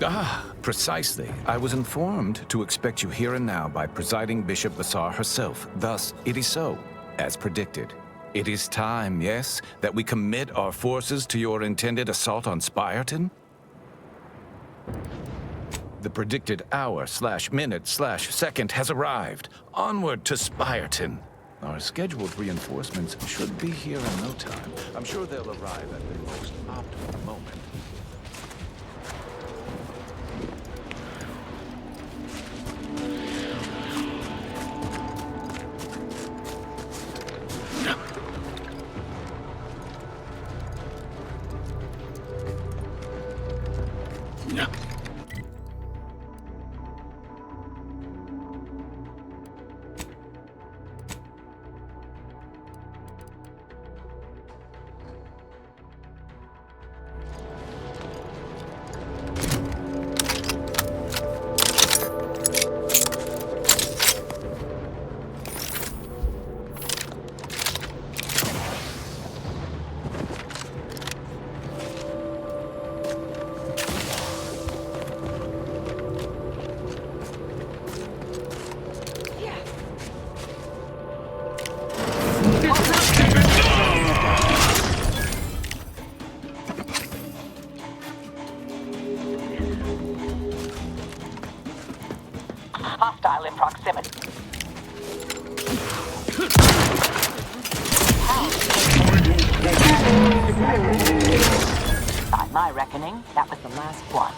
Ah, precisely. I was informed to expect you here and now by presiding Bishop Basar herself. Thus, it is so, as predicted. It is time, yes, that we commit our forces to your intended assault on Spyreton? The predicted hour/minute/second has arrived. Onward to Spyreton. Our scheduled reinforcements should be here in no time. I'm sure they'll arrive at the most optimal moment. Hostile in proximity. By my reckoning, that was the last one.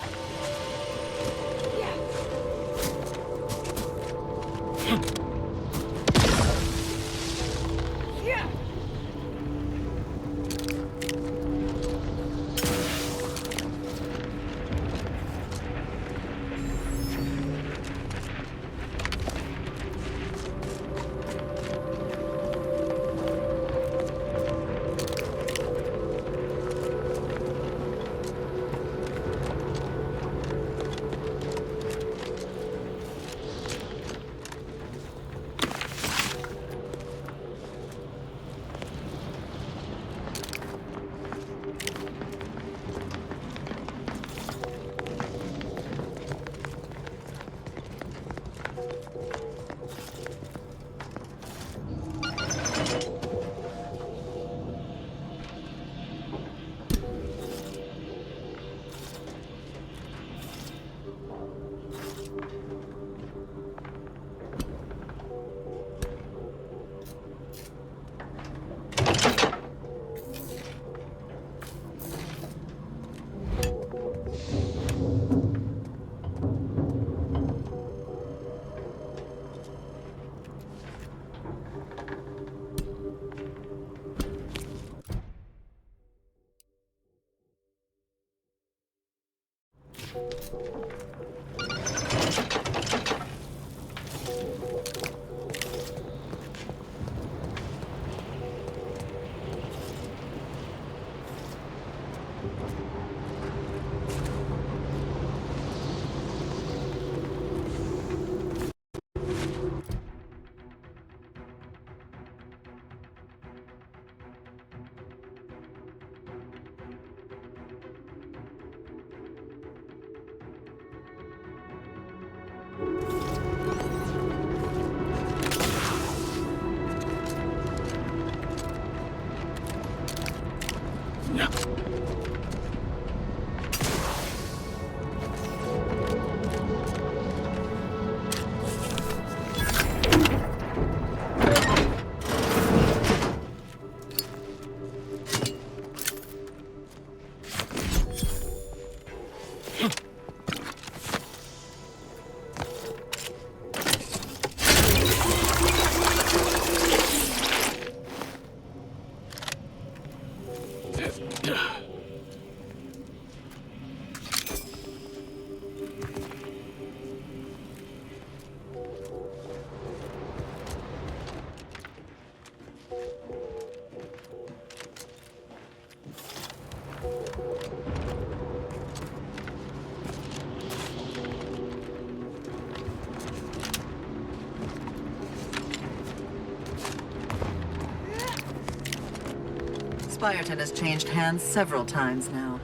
Spyreton has changed hands several times now,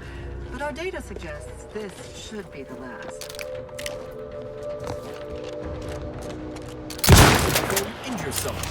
but our data suggests this should be the last. Go injure someone.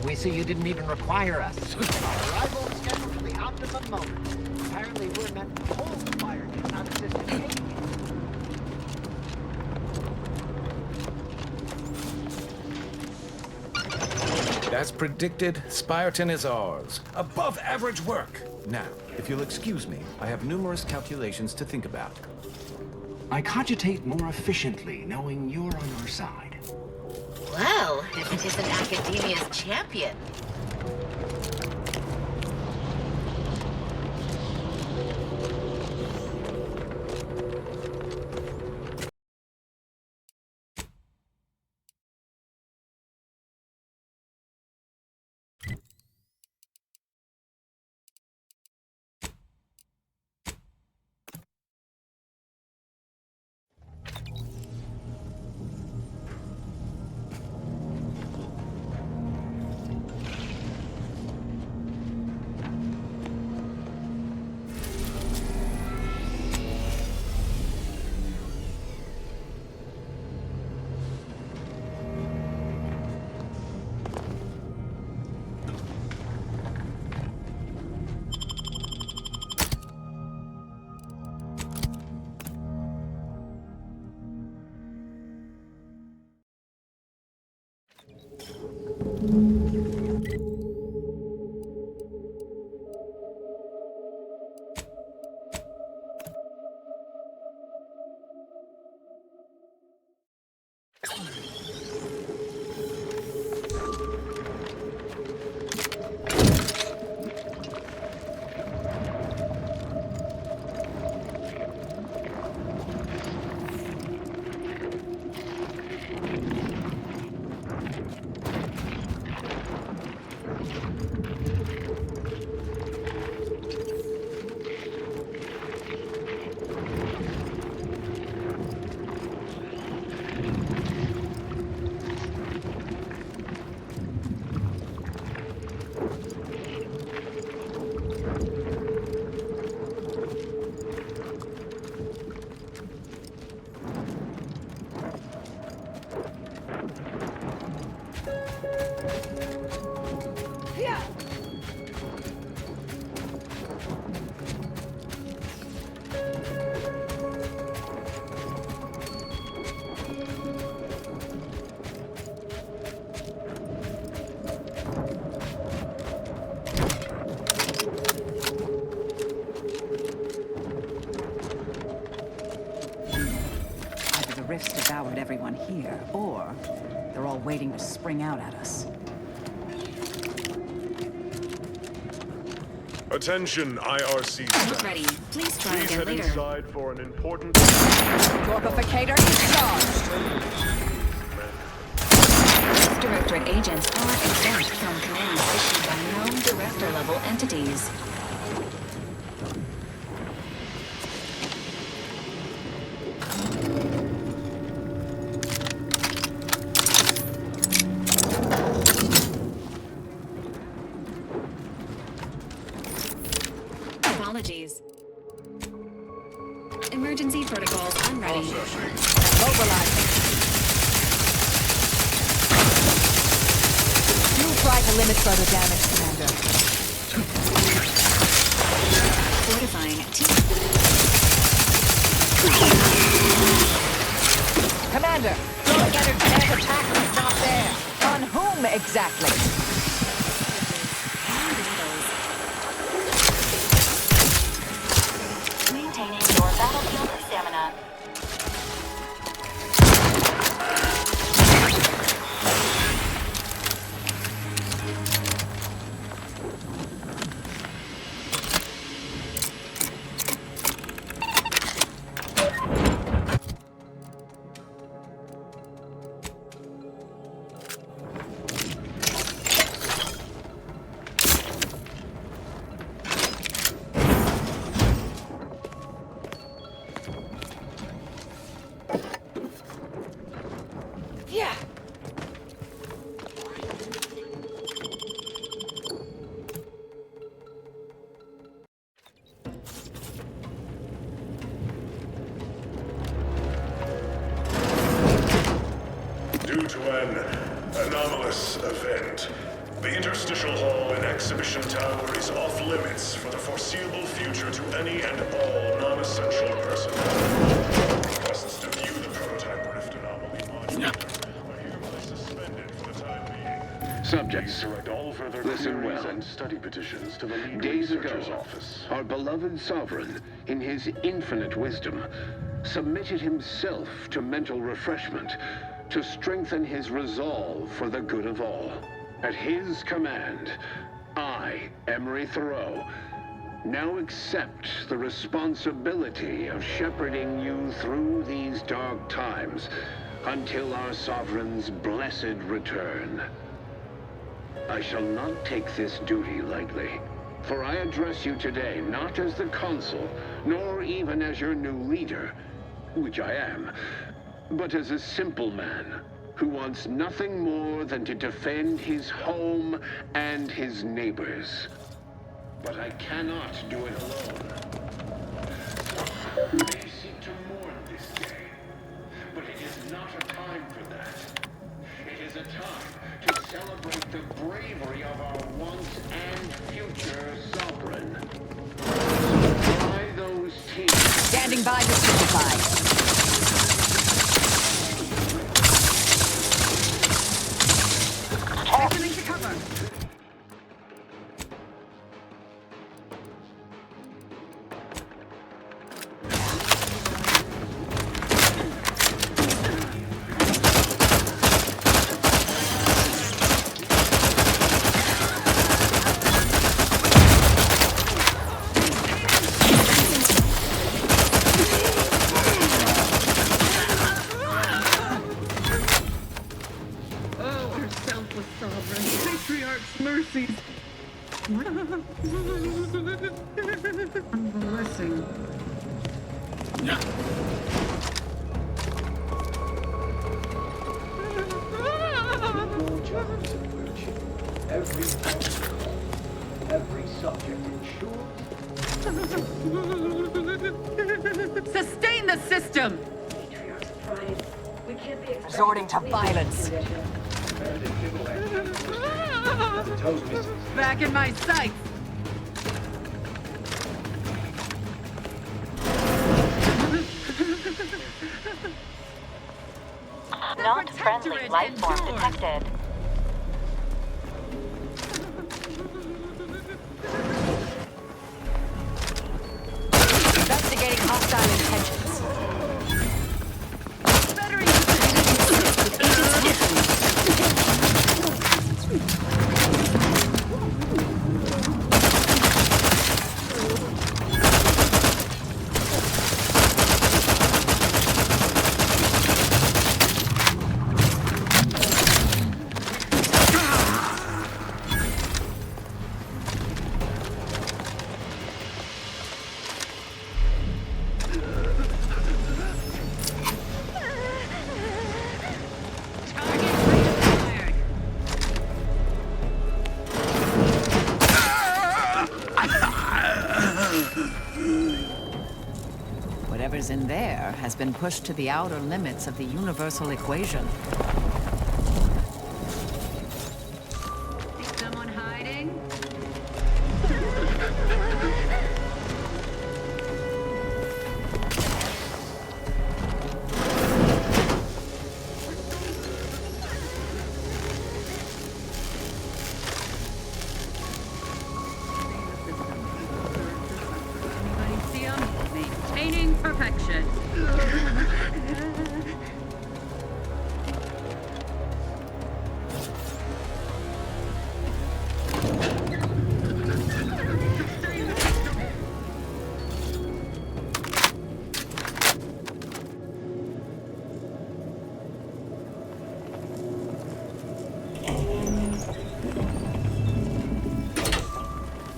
We see you didn't even require us. Arrival scheduled for the optimum moment. Apparently we're meant to hold the fire, not assist in taking it. As predicted, Spyreton is ours. Above average work. Now, if you'll excuse me, I have numerous calculations to think about. I cogitate more efficiently knowing you're on our side. Well, if it isn't Academia's champion. Rifts devoured everyone here, or they're all waiting to spring out at us. Attention, IRC Not staff. ready. Please try Please again head later. inside for an important... Corpificator charged! Directorate agents are exempt from commands issued by known director-level entities. Apologies. Emergency protocols unready. Mobilizing. Do try to limit further damage, Commander. Fortifying. Commander, your energetic attack is not there. On whom exactly? Maintaining your battlefield stamina. an anomalous event. The interstitial hall and exhibition tower is off limits for the foreseeable future to any and all non-essential personnel. Requests to view the prototype rift anomaly modulator are hereby suspended for the time being. Subjects, Direct all further listen queries well. and study petitions to the lead Days ago, researcher's office. our beloved sovereign, in his infinite wisdom, submitted himself to mental refreshment to strengthen his resolve for the good of all. At his command, I, Emery Thoreau, now accept the responsibility of shepherding you through these dark times until our sovereign's blessed return. I shall not take this duty lightly, for I address you today not as the consul, nor even as your new leader, which I am, but as a simple man who wants nothing more than to defend his home and his neighbors. But I cannot do it alone. You may seek to mourn this day, but it is not a time for that. It is a time to celebrate the bravery of our once and future sovereign. By those teams. Standing by to simplify. Rifling to cover. Every subject ensured. Sustain the system! Resorting to violence. Back in my sights! Not friendly life form detected. Investigating hostile intentions. Better use Whatever's in there has been pushed to the outer limits of the universal equation. Is someone hiding? Anybody see 'em? Maintaining perfection.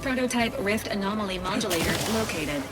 Prototype rift anomaly modulator located.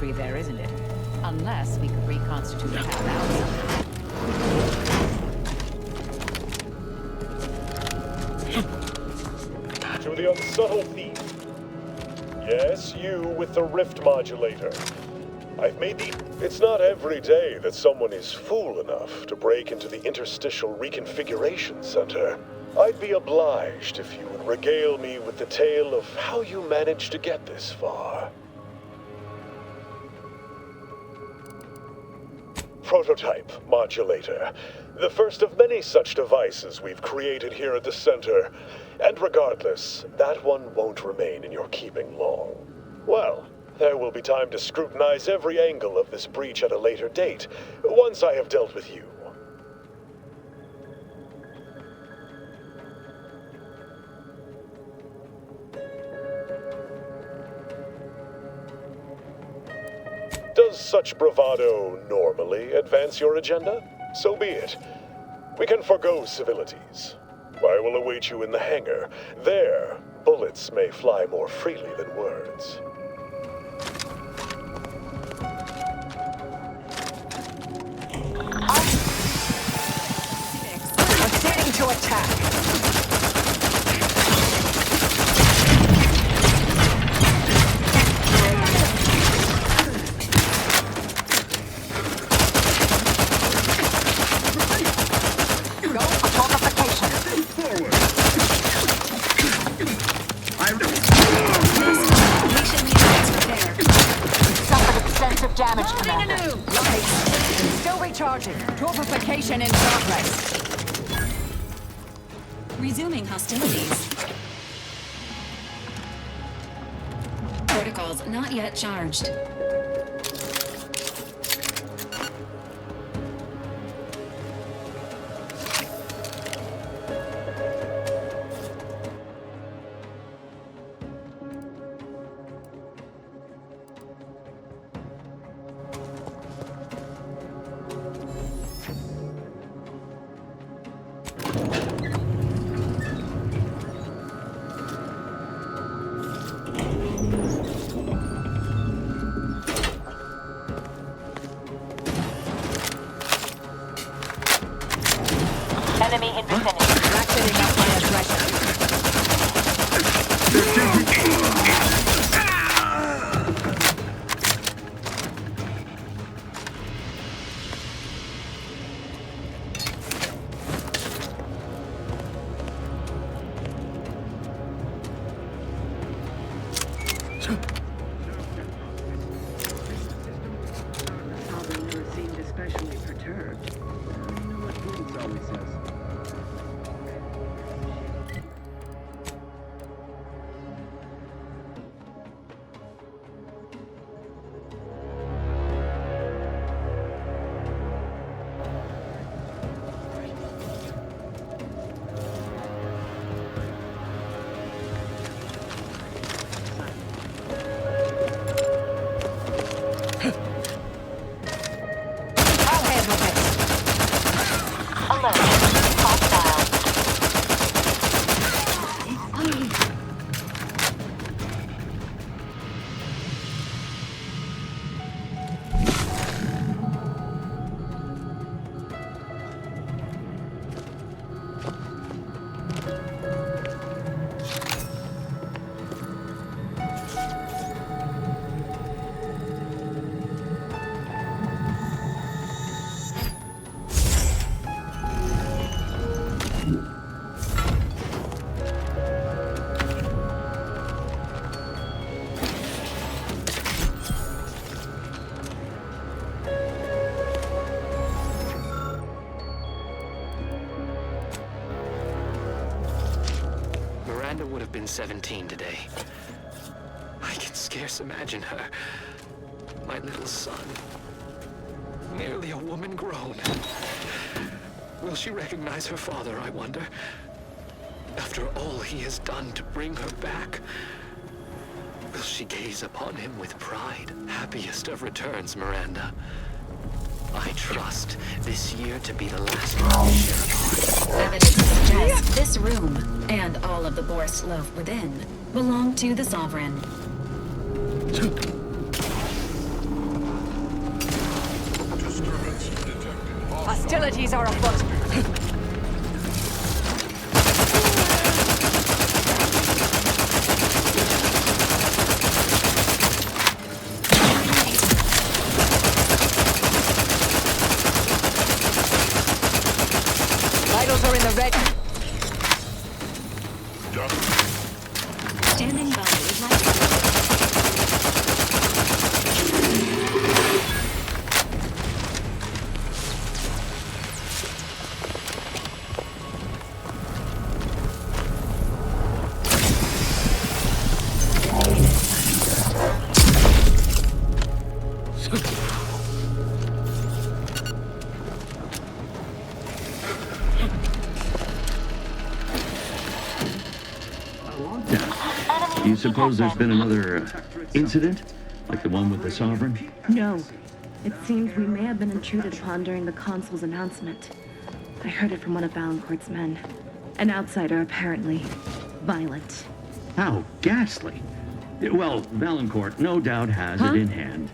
retrieve there, isn't it? Unless we could reconstitute a path out somehow. To the unsubtle thief. Yes, you with the rift modulator. I've made the... It's not every day that someone is fool enough to break into the Interstitial Reconfiguration Center. I'd be obliged if you would regale me with the tale of how you managed to get this far. Prototype modulator. The first of many such devices we've created here at the center. And regardless, that one won't remain in your keeping long. Well, there will be time to scrutinize every angle of this breach at a later date, once I have dealt with you. Does such bravado normally advance your agenda? So be it. We can forgo civilities. I will await you in the hangar. There, bullets may fly more freely than words. Proceeding to attack. Damage, Commander. Right. Still recharging. Torpification in progress. Resuming hostilities. Protocols not yet charged. Enemy in vicinity. Ratcheting up my aggression. Never seemed especially perturbed. You know what Prudence always says. I'll handle this. Alert. Hostile. Miranda would have been 17 today. I can scarce imagine her. My little son. Nearly a woman grown. Will she recognize her father, I wonder? After all he has done to bring her back. Will she gaze upon him with pride? Happiest of returns, Miranda. I trust this year to be the last one we share upon. Evidence suggests this room, and all of the Boris loaf within, belong to the Sovereign. Hostilities are afoot. Vitals are in the red. Standing by with light. Do you suppose there's been another incident? Like the one with the Sovereign? No. It seems we may have been intruded upon during the Consul's announcement. I heard it from one of Valancourt's men. An outsider, apparently. Violent. How ghastly. Well, Valancourt no doubt has it in hand.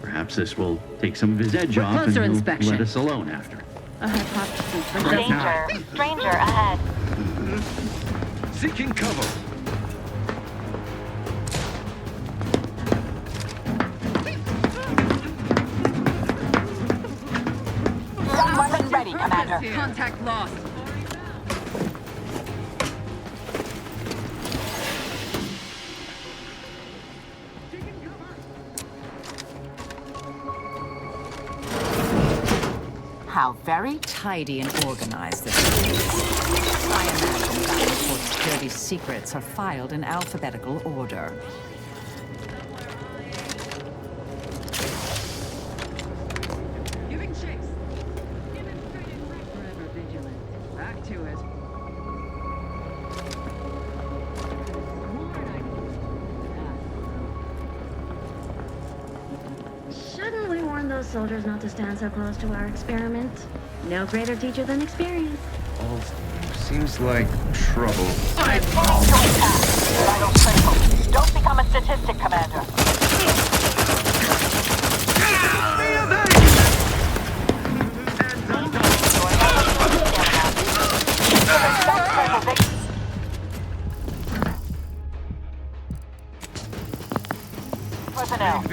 Perhaps this will take some of his edge off and he'll let us alone after. A hypothesis, but doesn't... Danger. Stranger ahead. Seeking cover. Weapon ready, Commander. Contact lost. How very tidy and organized this is. I imagine Valancourt's dirty secrets are filed in alphabetical order. Giving chase. Forever vigilant. Back to it. Shouldn't we warn those soldiers not to stand so close to our experiment? No greater teacher than experience. All seems like trouble. Reporting to attack. Vital critical. Don't become a statistic, Commander. Personnel.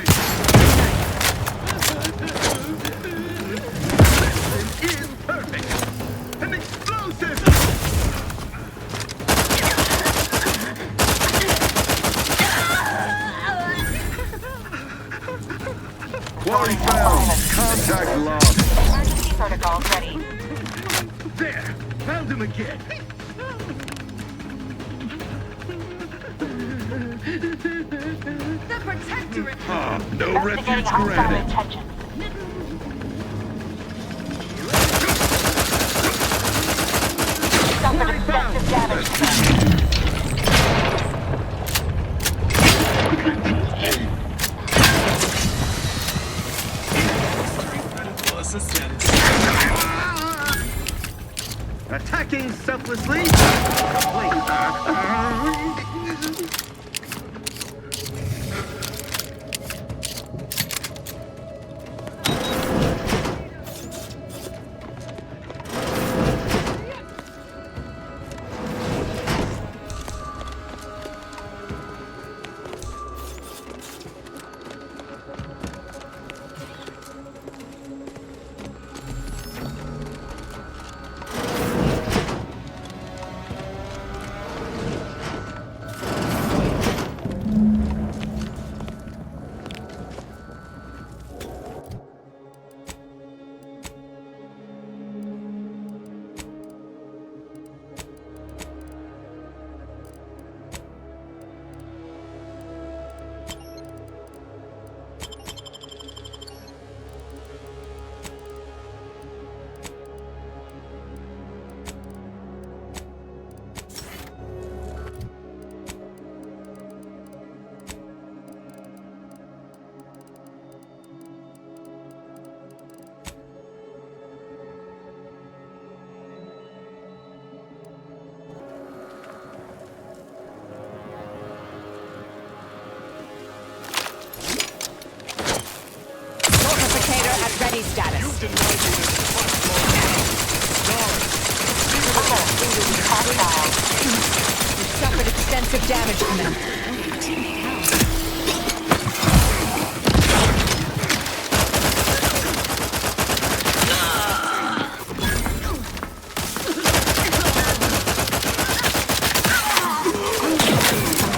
Quarry found. Contact lost. Emergency protocols ready. There. Found him again. The Protectorate! No Investigating refuge hostile granted. intentions. Suffered extensive damage, Commander. Attacking selflessly? Ready status. suffered extensive damage from them.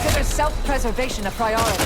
Consider self-preservation a priority.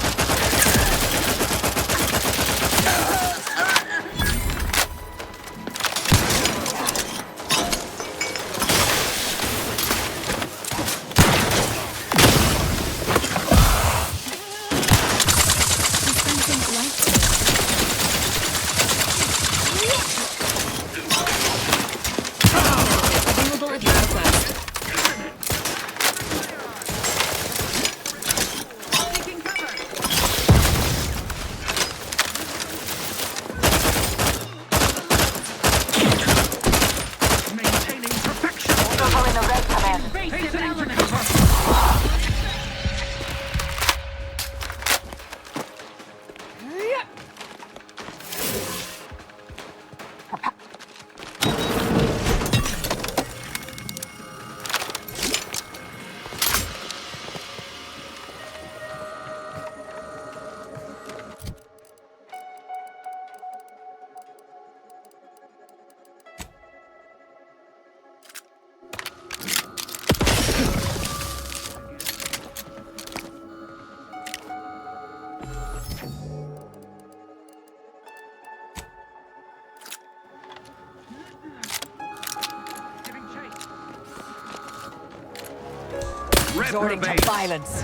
Resorting to violence.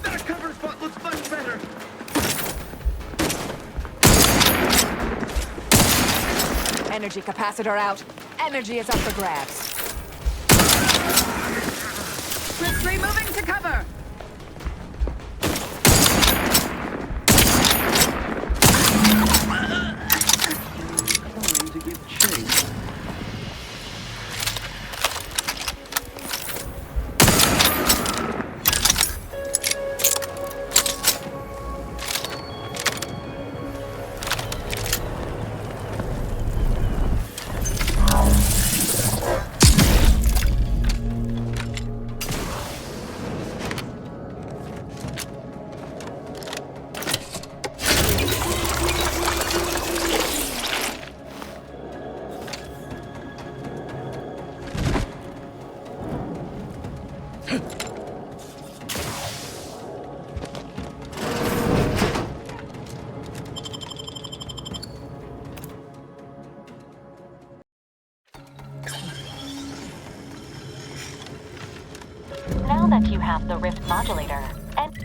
That cover spot looks much better. Energy capacitor out. Energy is up for grabs. Swiftly moving to cover. Trying to give chase. Now that you have the Rift modulator, and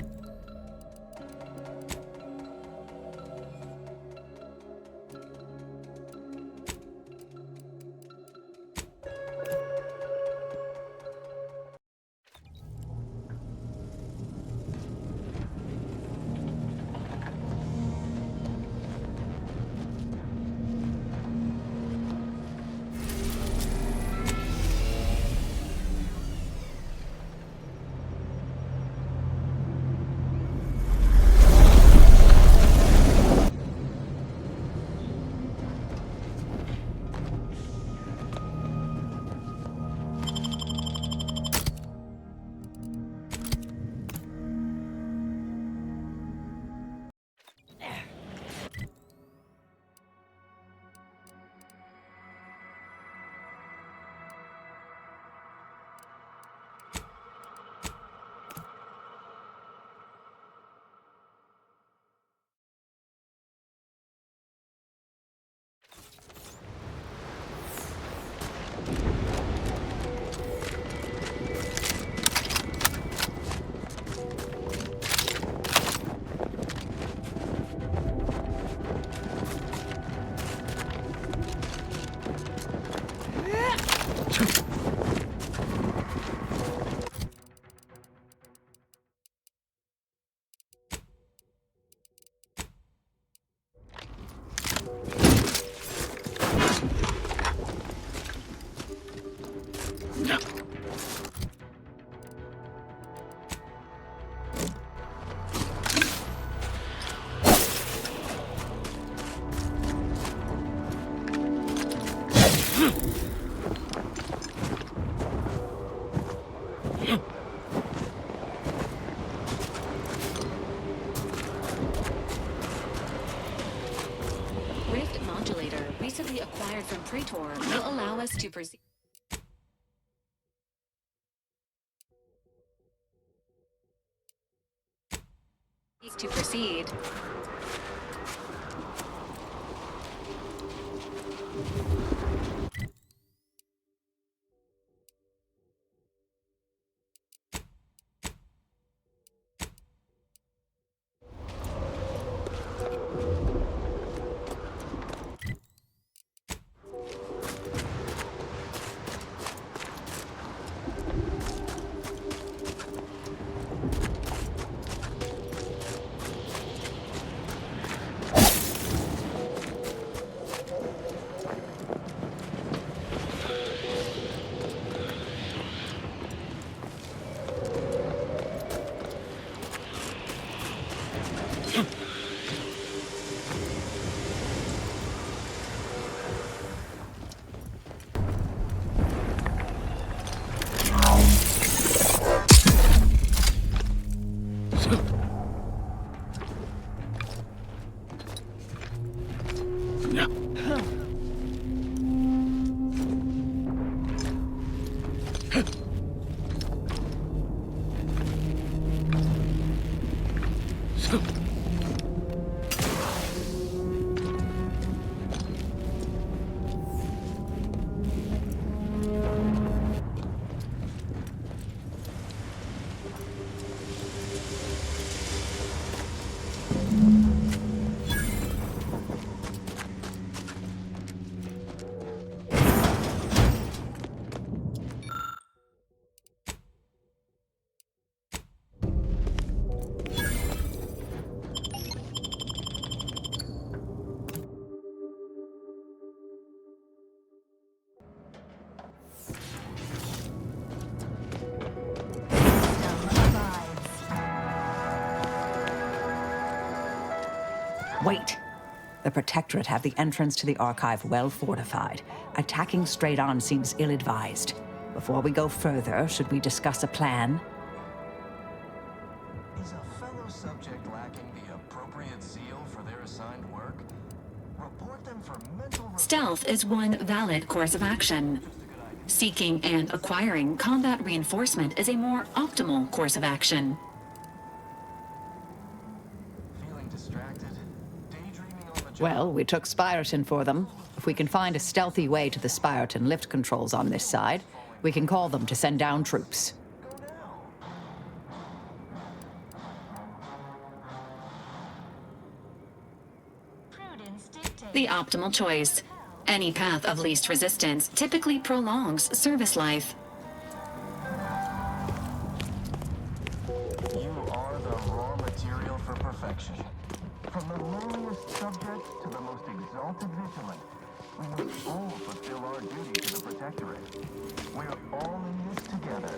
recently acquired from Praetor will allow us to proceed. Wait. The Protectorate have the entrance to the Archive well fortified. Attacking straight on seems ill-advised. Before we go further, should we discuss a plan? Is a fellow subject lacking the appropriate zeal for their assigned work? Report them for mental... Stealth is one valid course of action. Seeking and acquiring combat reinforcement is a more optimal course of action. Well, we took Spiraton for them. If we can find a stealthy way to the Spiraton lift controls on this side, we can call them to send down troops. The optimal choice. Any path of least resistance typically prolongs service life. You are the raw material for perfection. From the lowliest subject to the most exalted vigilant, we must all fulfill our duty to the Protectorate. We're all in this together.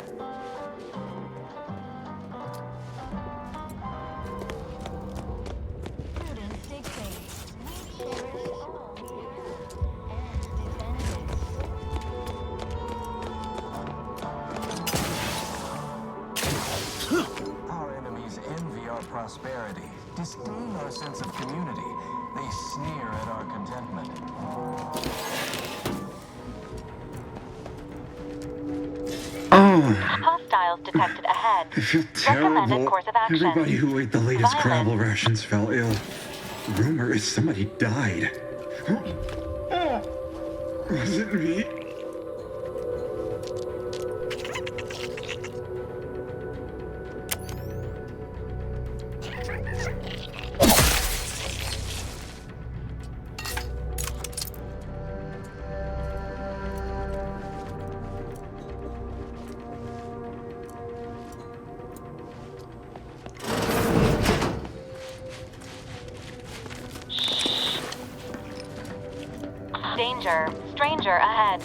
Prudence dictates we cherish all and defend it. Our enemies envy our prosperity, disdain our sense of community. They sneer at our contentment. Hostiles detected ahead. I feel Recommended terrible. course of action. Everybody who ate the latest Violence. Crabble rations fell ill. Rumor is somebody died. Was it me? Danger. Stranger ahead.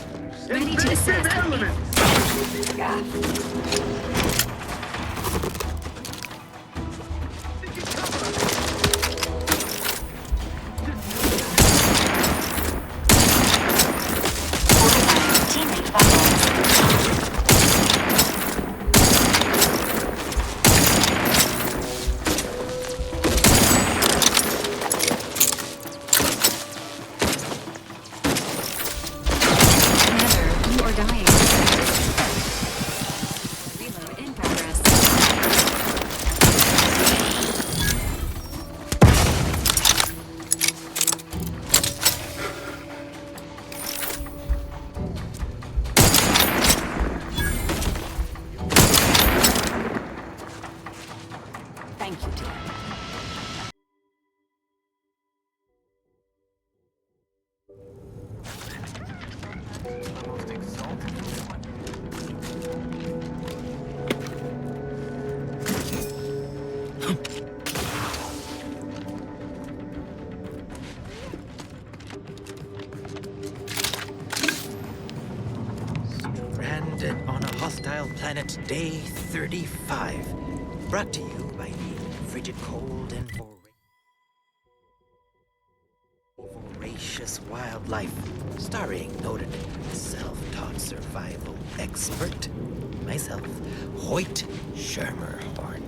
Ready to assist. Day 35. Brought to you by the frigid cold and voracious wildlife. Starring noted self-taught survival expert, myself, Hoyt Schermerhorn.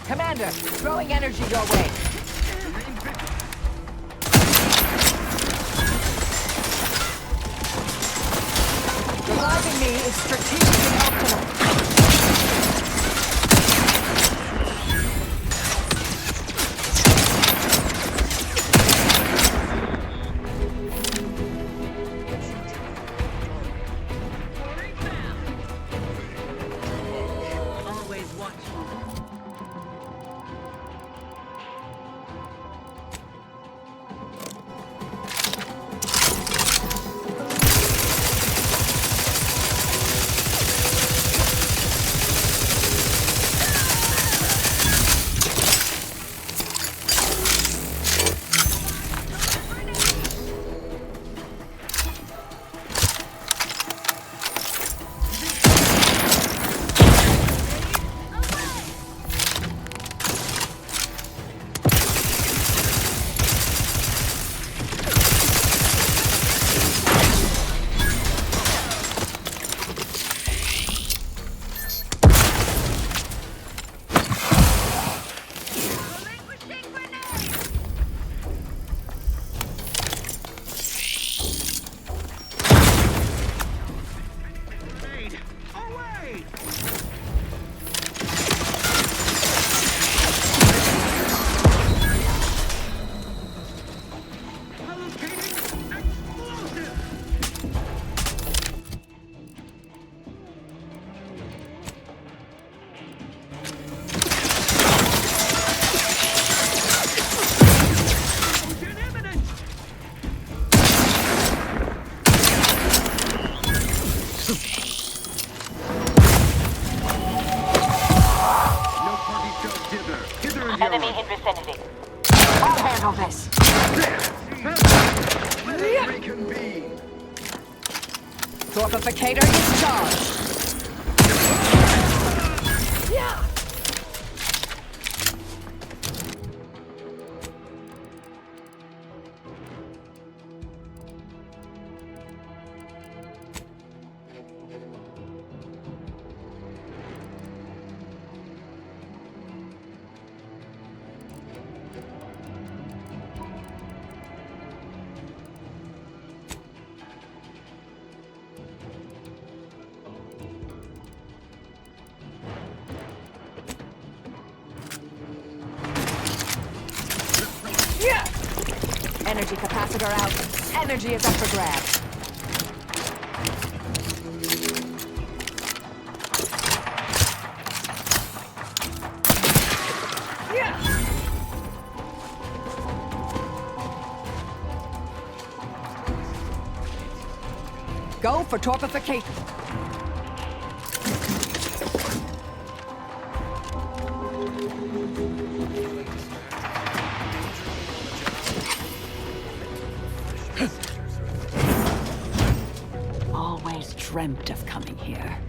Commander, throwing energy your way. Reviving me is strategically optimal. Enemy in vicinity. I'll handle this. Torpificator discharged. Yeah. Energy capacitor out. Energy is up for grabs. Go for torpification. dreamt of coming here.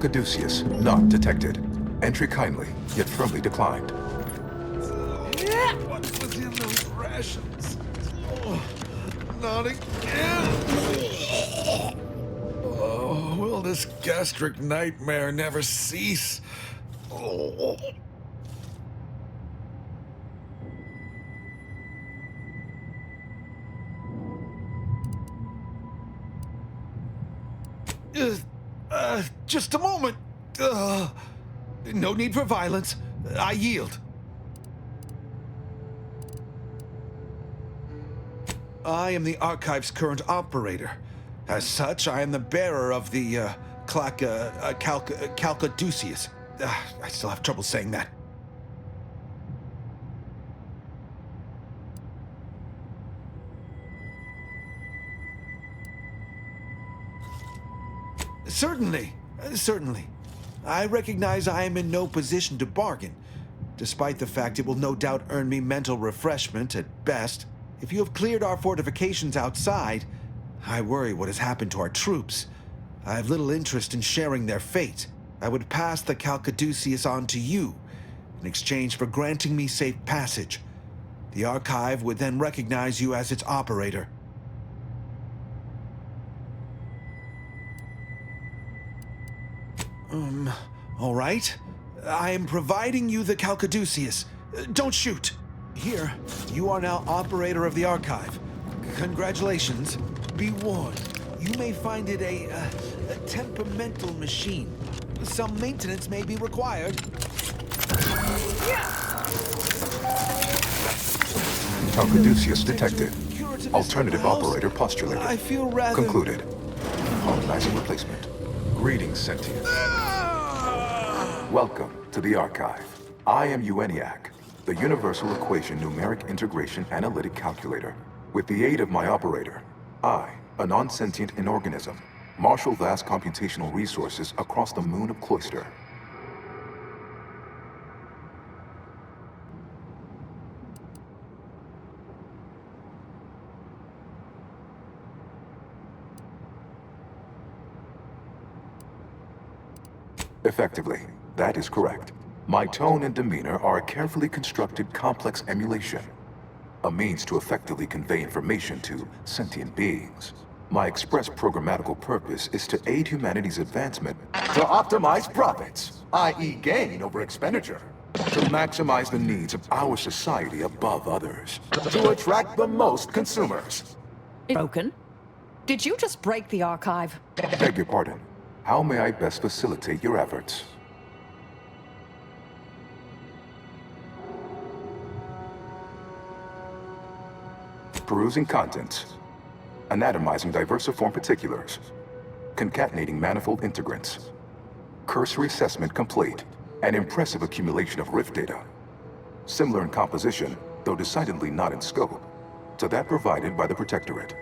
Caduceus, not detected. Entry kindly, yet firmly declined. What was in those rations? Oh, not again! Oh, will this gastric nightmare never cease? Oh. Just a moment. No need for violence. I yield. I am the Archive's current operator. As such, I am the bearer of the Calcaduceus. I still have trouble saying that. Certainly. I recognize I am in no position to bargain, despite the fact it will no doubt earn me mental refreshment at best. If you have cleared our fortifications outside, I worry what has happened to our troops. I have little interest in sharing their fate. I would pass the Calcaduceus on to you, in exchange for granting me safe passage. The Archive would then recognize you as its operator. All right. I am providing you the Calcaduceus. Don't shoot! Here, you are now operator of the Archive. Congratulations. Be warned, you may find it a temperamental machine. Some maintenance may be required. Calcaduceus detected. Alternative operator postulated. I feel rather... Concluded. Organizing replacement. Greetings, sentience. Welcome to the Archive. I am ENIAC, the Universal Equation Numeric Integration Analytic Calculator. With the aid of my operator, I, a non-sentient inorganism, marshal vast computational resources across the moon of Cloister. Effectively, that is correct. My tone and demeanor are a carefully constructed complex emulation, a means to effectively convey information to sentient beings. My express programmatical purpose is to aid humanity's advancement, to optimize profits, i.e. gain over expenditure, to maximize the needs of our society above others, to attract the most consumers. Broken? Did you just break the archive? Beg your pardon. How may I best facilitate your efforts? Perusing contents. Anatomizing diversiform particulars. Concatenating manifold integrants. Cursory assessment complete. An impressive accumulation of rift data. Similar in composition, though decidedly not in scope, to that provided by the Protectorate.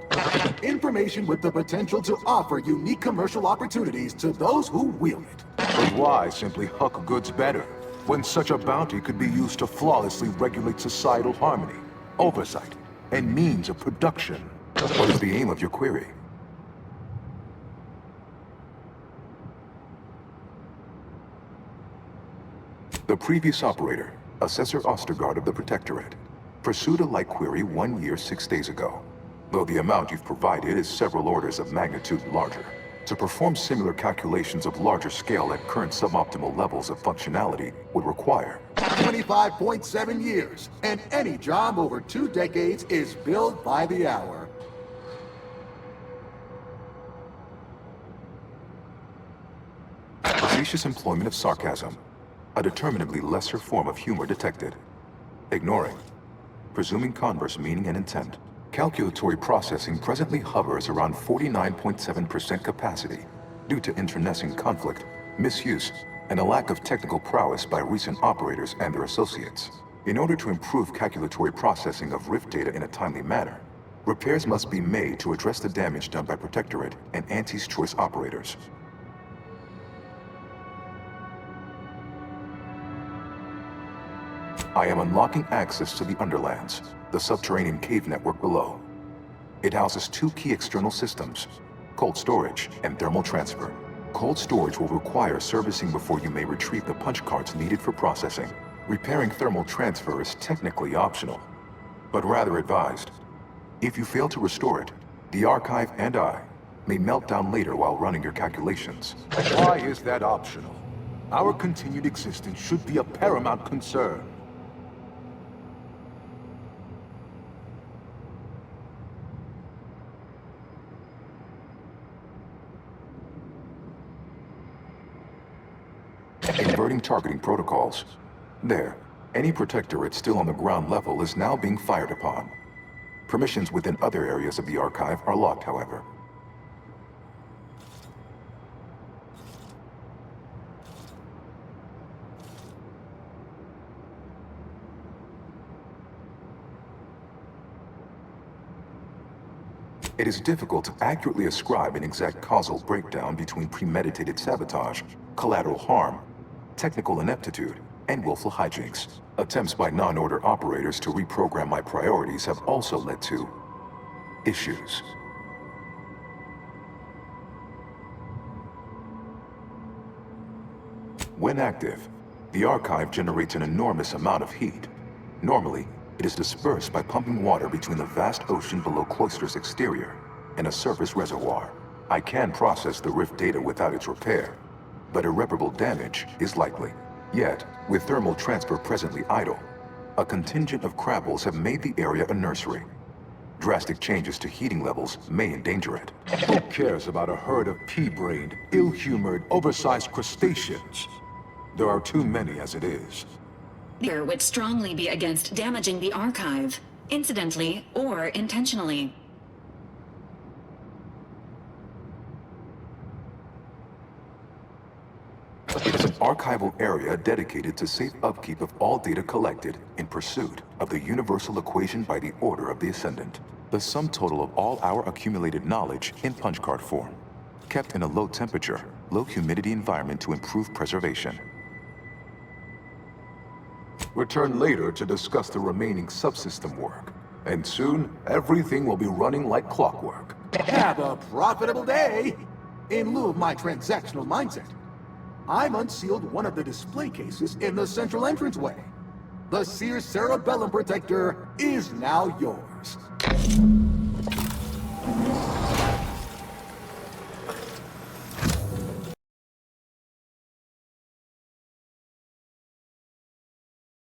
Information with the potential to offer unique commercial opportunities to those who wield it. But why simply huck goods better, when such a bounty could be used to flawlessly regulate societal harmony, oversight, and means of production? What is the aim of your query? The previous operator, Assessor Ostergaard of the Protectorate, pursued a like query 1 year, 6 days ago, though the amount you've provided is several orders of magnitude larger. To perform similar calculations of larger scale at current suboptimal levels of functionality would require 25.7 years, and any job over 2 decades is billed by the hour. Facetious employment of sarcasm, a determinably lesser form of humor detected. Ignoring. Presuming converse meaning and intent. Calculatory processing presently hovers around 49.7% capacity due to internecine conflict, misuse, and a lack of technical prowess by recent operators and their associates. In order to improve calculatory processing of rift data in a timely manner, repairs must be made to address the damage done by Protectorate and Auntie's Choice operators. I am unlocking access to the Underlands, the subterranean cave network below. It houses 2 key external systems, cold storage and thermal transfer. Cold storage will require servicing before you may retrieve the punch cards needed for processing. Repairing thermal transfer is technically optional, but rather advised. If you fail to restore it, the archive and I may melt down later while running your calculations. Why is that optional? Our continued existence should be a paramount concern. Inverting targeting protocols. There, any Protectorate still on the ground level is now being fired upon. Permissions within other areas of the archive are locked, however. It is difficult to accurately ascribe an exact causal breakdown between premeditated sabotage, collateral harm, technical ineptitude, and willful hijinks. Attempts by non-order operators to reprogram my priorities have also led to issues. When active, the archive generates an enormous amount of heat. Normally, it is dispersed by pumping water between the vast ocean below Cloister's exterior and a surface reservoir. I can process the rift data without its repair, but irreparable damage is likely. Yet, with thermal transfer presently idle, a contingent of crabbles have made the area a nursery. Drastic changes to heating levels may endanger it. Who cares about a herd of pea-brained, ill-humored, oversized crustaceans? There are too many as it is. There would strongly be against damaging the archive, incidentally or intentionally. It is an archival area dedicated to safe upkeep of all data collected in pursuit of the universal equation by the order of the Ascendant. The sum total of all our accumulated knowledge in punch card form, kept in a low temperature, low humidity environment to improve preservation. Return later to discuss the remaining subsystem work. And soon, everything will be running like clockwork. Have a profitable day! In lieu of my transactional mindset. I'm unsealed one of the display cases in the central entranceway. The Seer Cerebellum Protector is now yours.